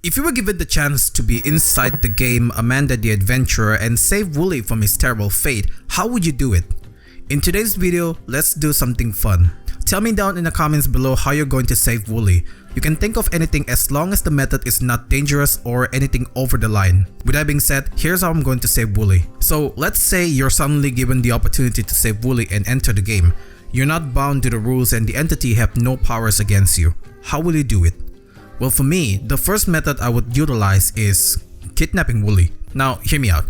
If you were given the chance to be inside the game Amanda the Adventurer and save Woolie from his terrible fate, how would you do it? In today's video, let's do something fun. Tell me down in the comments below how you're going to save Woolie. You can think of anything as long as the method is not dangerous or anything over the line. With that being said, here's how I'm going to save Woolie. So let's say you're suddenly given the opportunity to save Woolie and enter the game. You're not bound to the rules and the entity have no powers against you. How will you do it? Well, for me, the first method I would utilize is kidnapping Woolie. Now, hear me out.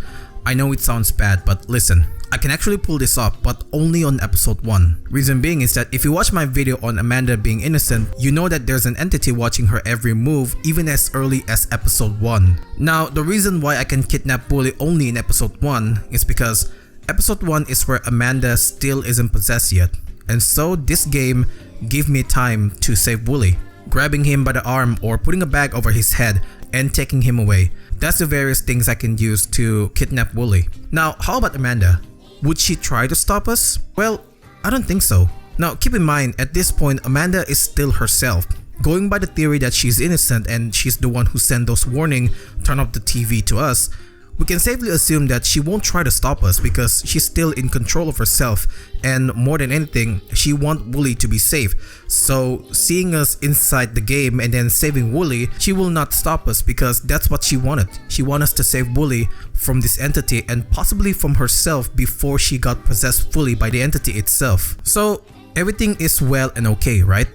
I know it sounds bad, but listen. I can actually pull this off, but only on episode 1. Reason being is that if you watch my video on Amanda being innocent, you know that there's an entity watching her every move even as early as episode 1. Now, the reason why I can kidnap Woolie only in episode 1 is because episode 1 is where Amanda still isn't possessed yet. And so this game gave me time to save Woolie, grabbing him by the arm or putting a bag over his head and taking him away. That's the various things I can use to kidnap Woolie. Now, how about Amanda? Would she try to stop us? Well, I don't think so. Now, keep in mind, at this point, Amanda is still herself. Going by the theory that she's innocent and she's the one who sent those warning turn off the TV to us, we can safely assume that she won't try to stop us because she's still in control of herself, and more than anything, she wants Woolie to be safe. So seeing us inside the game and then saving Woolie, she will not stop us because that's what she wanted. She wanted us to save Woolie from this entity and possibly from herself before she got possessed fully by the entity itself. So everything is well and okay, right?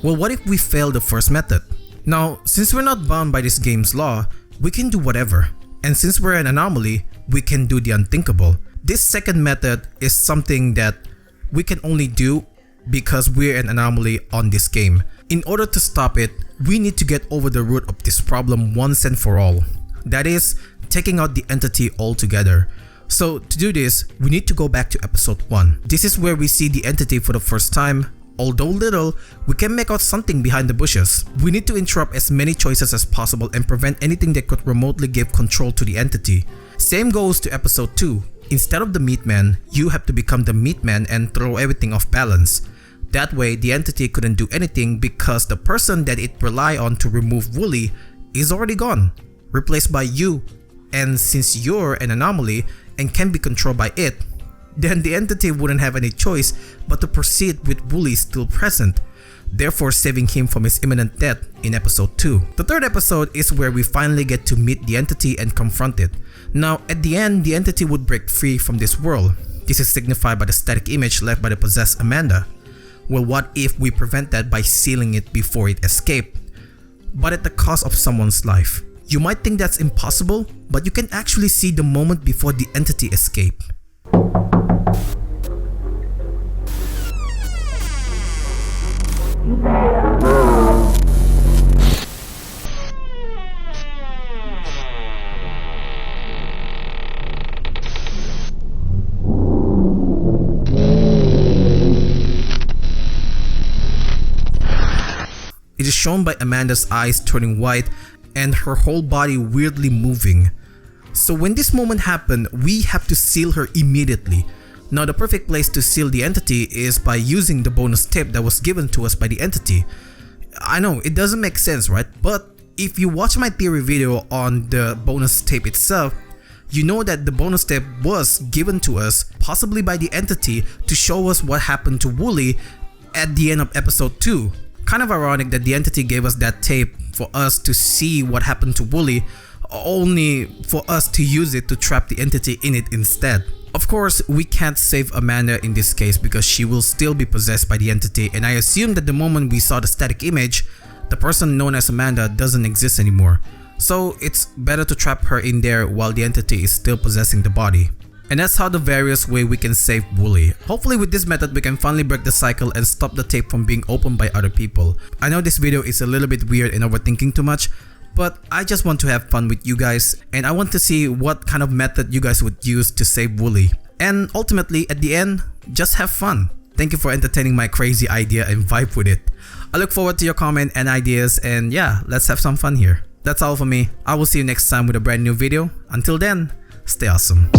Well, what if we fail the first method? Now, since we're not bound by this game's law, we can do whatever. And since we're an anomaly, we can do the unthinkable. This second method is something that we can only do because we're an anomaly on this game. In order to stop it, we need to get over the root of this problem once and for all. That is, taking out the entity altogether. So to do this, we need to go back to episode 1. This is where we see the entity for the first time. Although little, we can make out something behind the bushes. We need to interrupt as many choices as possible and prevent anything that could remotely give control to the entity. Same goes to episode 2. Instead of the meat man, you have to become the meat man and throw everything off balance. That way, the entity couldn't do anything because the person that it relied on to remove Woolie is already gone, replaced by you. And since you're an anomaly and can be controlled by it, then the entity wouldn't have any choice but to proceed with Woolie still present, therefore saving him from his imminent death in episode 2. The third episode is where we finally get to meet the entity and confront it. Now, at the end, the entity would break free from this world. This is signified by the static image left by the possessed Amanda. Well, what if we prevent that by sealing it before it escaped, but at the cost of someone's life? You might think that's impossible, but you can actually see the moment before the entity escaped. It is shown by Amanda's eyes turning white and her whole body weirdly moving. So when this moment happened, we have to seal her immediately. Now, the perfect place to seal the entity is by using the bonus tip that was given to us by the entity. I know, it doesn't make sense, right? But if you watch my theory video on the bonus tape itself, you know that the bonus tip was given to us, possibly by the entity, to show us what happened to Woolie at the end of episode 2. Kind of ironic that the entity gave us that tape for us to see what happened to Woolie, only for us to use it to trap the entity in it instead. Of course, we can't save Amanda in this case because she will still be possessed by the entity, and I assume that the moment we saw the static image, the person known as Amanda doesn't exist anymore. So it's better to trap her in there while the entity is still possessing the body. And that's how the various way we can save Woolie. Hopefully with this method we can finally break the cycle and stop the tape from being opened by other people. I know this video is a little bit weird and overthinking too much, but I just want to have fun with you guys and I want to see what kind of method you guys would use to save Woolie. And ultimately at the end, just have fun. Thank you for entertaining my crazy idea and vibe with it. I look forward to your comment and ideas, and yeah, let's have some fun here. That's all for me. I will see you next time with a brand new video. Until then, stay awesome.